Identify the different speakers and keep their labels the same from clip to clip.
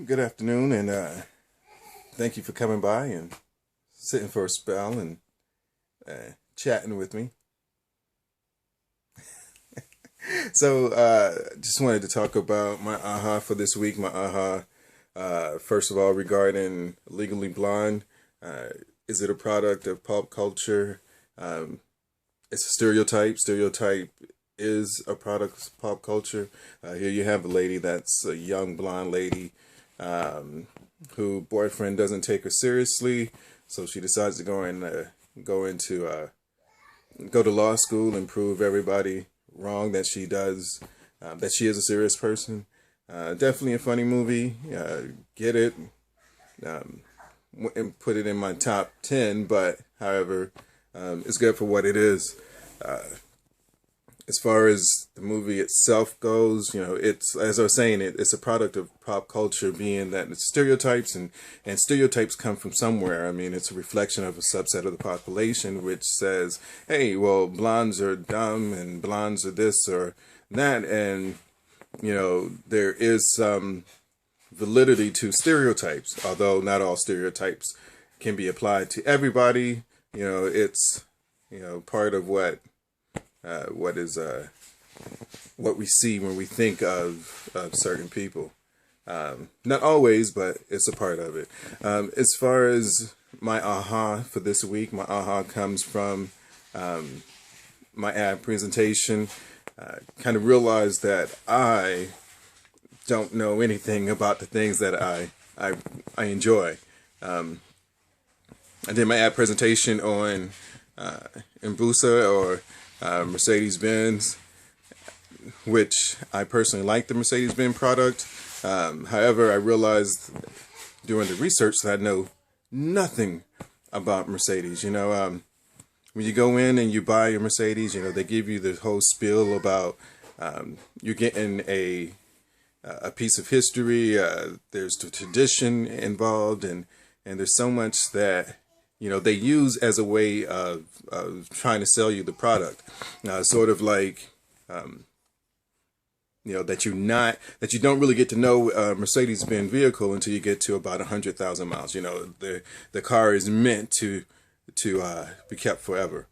Speaker 1: Good afternoon, and thank you for coming by and sitting for a spell and chatting with me. Just wanted to talk about my aha for this week. My aha, first of all, regarding Legally Blonde. Uh, is it a product of pop culture? Um, it's a stereotype. Stereotype is a product of pop culture. Here you have a lady that's a young blonde lady um, who boyfriend doesn't take her seriously, so she decides to go into go to law school and prove everybody wrong that she does that she is a serious person. Definitely a funny movie. Get it? Um, and put it in my top 10, but however, it's good for what it is. Uh, as far as the movie itself goes, it's, as I was saying, it's a product of pop culture, being that it's stereotypes, and stereotypes come from somewhere. I mean, it's a reflection of a subset of the population which says, hey, well, blondes are dumb and blondes are this or that, and there is some validity to stereotypes, although not all stereotypes can be applied to everybody. It's part of what is what we see when we think of certain people. Not always, but it's a part of it. As far as my aha for this week, my aha comes from my ad presentation. Kind of realized that I don't know anything about the things that I enjoy. I did my ad presentation on Imbusa, or Mercedes Benz, which I personally like the Mercedes Benz product. However, I realized during the research that I know nothing about Mercedes. When you go in and you buy your Mercedes, they give you the whole spiel about you're getting a piece of history. There's the tradition involved, and there's so much that they use as a way of trying to sell you the product. Sort of like that you don't really get to know a Mercedes-Benz vehicle until you get to about 100,000 miles. The car is meant to be kept forever.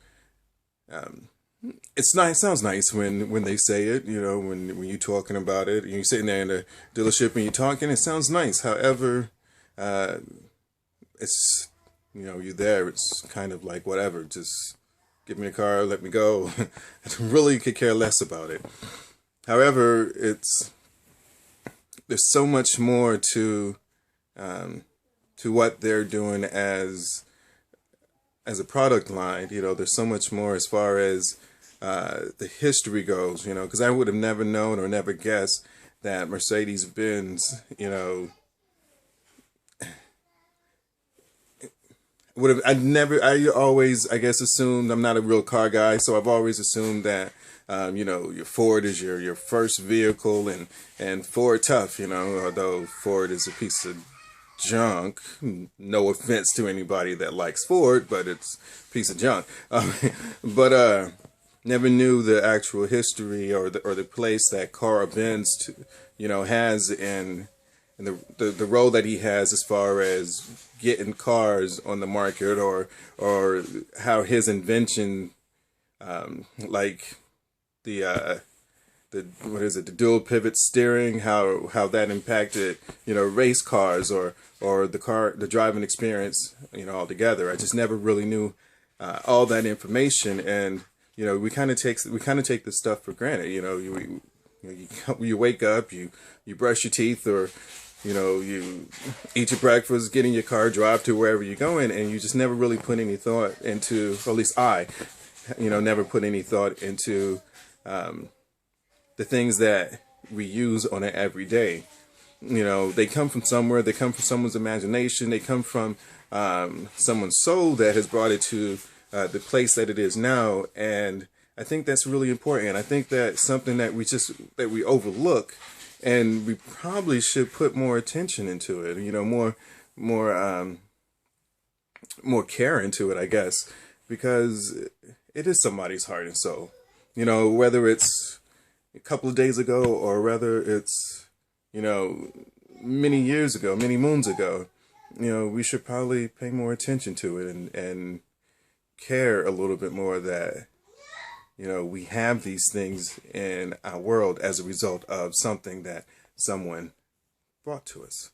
Speaker 1: It's nice. Sounds nice when they say it. When you're talking about it, and you're sitting there in the dealership and you're talking, it sounds nice. However, it's you're there. It's kind of like whatever. Just give me a car, let me go. I really could care less about it. However, there's so much more to what they're doing as a product line. There's so much more as far as the history goes. Because I would have never known or never guessed that Mercedes Benz, would have. I always, I guess, assumed, I'm not a real car guy, so I've always assumed that your Ford is your first vehicle, and Ford tough. Although Ford is a piece of junk. No offense to anybody that likes Ford, but it's a piece of junk. But never knew the actual history or the place that Carl Benz, has in the role that he has as far as getting cars on the market, or how his invention, like the what is it, the dual pivot steering, how that impacted race cars, or the driving experience altogether. I just never really knew all that information, and we kind of take this stuff for granted. You wake up, you brush your teeth, or you eat your breakfast, get in your car, drive to wherever you're going, and you just never really put any thought into, or at least I never put any thought into the things that we use on an everyday. They come from somewhere. They come from someone's imagination. They come from someone's soul that has brought it to the place that it is now. And I think that's really important. I think that's something that we overlook, and we probably should put more attention into it. More more care into it, I guess, because it is somebody's heart and soul. Whether it's a couple of days ago, or whether it's many years ago, many moons ago, we should probably pay more attention to it and care a little bit more that, we have these things in our world as a result of something that someone brought to us.